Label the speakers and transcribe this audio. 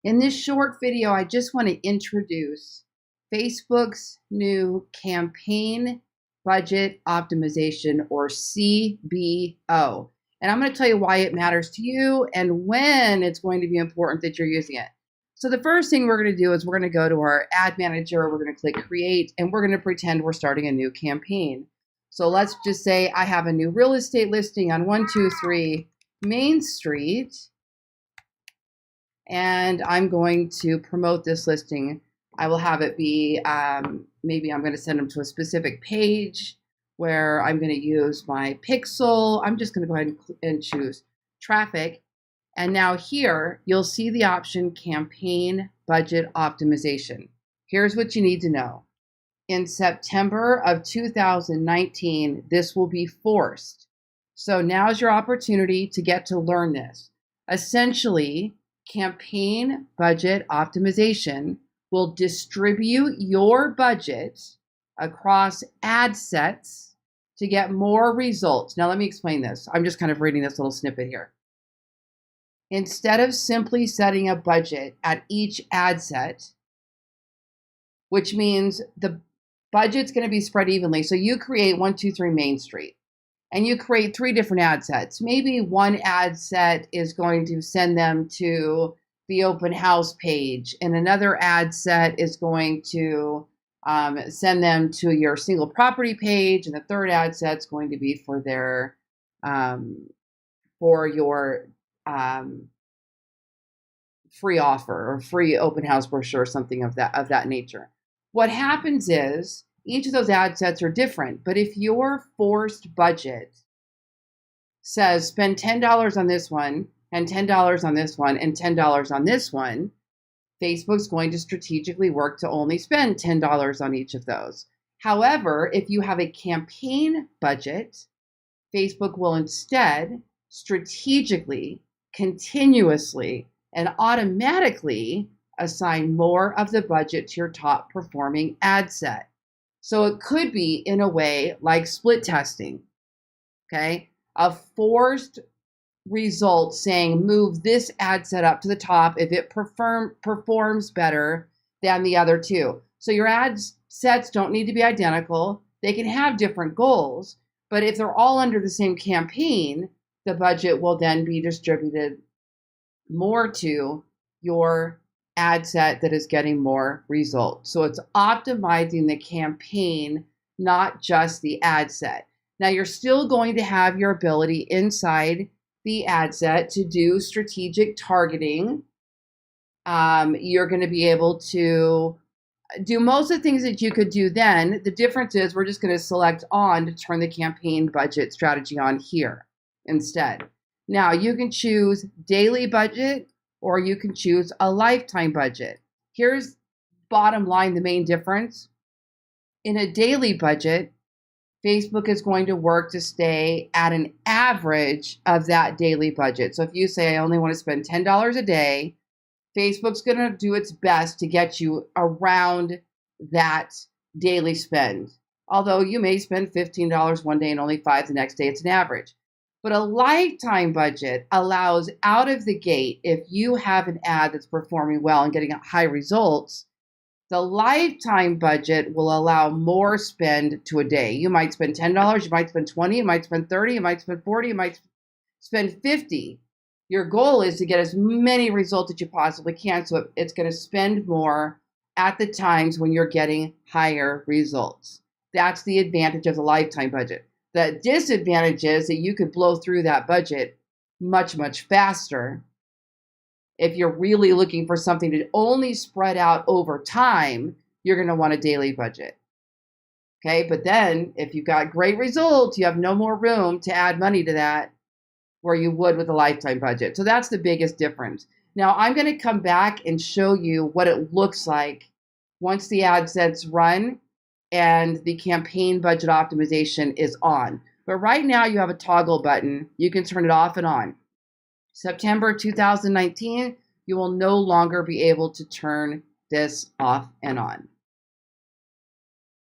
Speaker 1: In this short video, I just want to introduce Facebook's new campaign budget optimization, or CBO. And I'm going to tell you why it matters to you and when it's going to be important that you're using it. So the first thing we're going to do is we're going to go to our ad manager, we're going to click create, and we're going to pretend we're starting a new campaign. So let's just say I have a new real estate listing on 123 Main Street, and I'm going to promote this listing. I will have it be, maybe I'm going to send them to a specific page where I'm going to use my pixel. I'm just going to go ahead and choose traffic. And now here, you'll see the option campaign budget optimization. Here's what you need to know. In September of 2019, this will be forced. So now's your opportunity to get to learn this. Essentially, campaign budget optimization will distribute your budget across ad sets to get more results. Now let me explain this. I'm just kind of reading this little snippet here. Instead of simply setting a budget at each ad set, which means the budget's going to be spread evenly. So you create 123 Main Street and you create 3 different ad sets. Maybe one ad set is going to send them to the open house page, and another ad set is going to send them to your single property page, and the third ad set is going to be for their for your free offer or free open house brochure, or something of that nature. What happens is each of those ad sets are different, but if your forced budget says spend $10 on this one and $10 on this one and $10 on this one, Facebook's going to strategically work to only spend $10 on each of those. However, if you have a campaign budget, Facebook will instead strategically, continuously, and automatically assign more of the budget to your top performing ad set. So it could be in a way like split testing, okay? A forced result saying move this ad set up to the top if it performs better than the other two. So your ad sets don't need to be identical. They can have different goals, but if they're all under the same campaign, the budget will then be distributed more to your ad set that is getting more results. So it's optimizing the campaign, not just the ad set. Now you're still going to have your ability inside the ad set to do strategic targeting. You're going to be able to do most of the things that you could do then. The difference is we're just going to select on to turn the campaign budget strategy on here instead. Now you can choose daily budget, or you can choose a lifetime budget. Here's bottom line, the main difference. In a daily budget, Facebook is going to work to stay at an average of that daily budget. So if you say I only want to spend $10 a day, Facebook's going to do its best to get you around that daily spend. Although you may spend $15 one day and only $5 the next day, it's an average. But a lifetime budget allows out of the gate, if you have an ad that's performing well and getting high results, the lifetime budget will allow more spend to a day. You might spend $10, you might spend $20, you might spend $30, you might spend $40, you might spend $50. Your goal is to get as many results as you possibly can, so it's going to spend more at the times when you're getting higher results. That's the advantage of the lifetime budget. The disadvantage is that you could blow through that budget much, much faster. If you're really looking for something to only spread out over time, you're going to want a daily budget. Okay, but then if you've got great results, you have no more room to add money to that where you would with a lifetime budget. So that's the biggest difference. Now I'm going to come back and show you what it looks like once the ad sets run and the campaign budget optimization is on. But right now you have a toggle button. You can turn it off and on. September 2019, you will no longer be able to turn this off and on.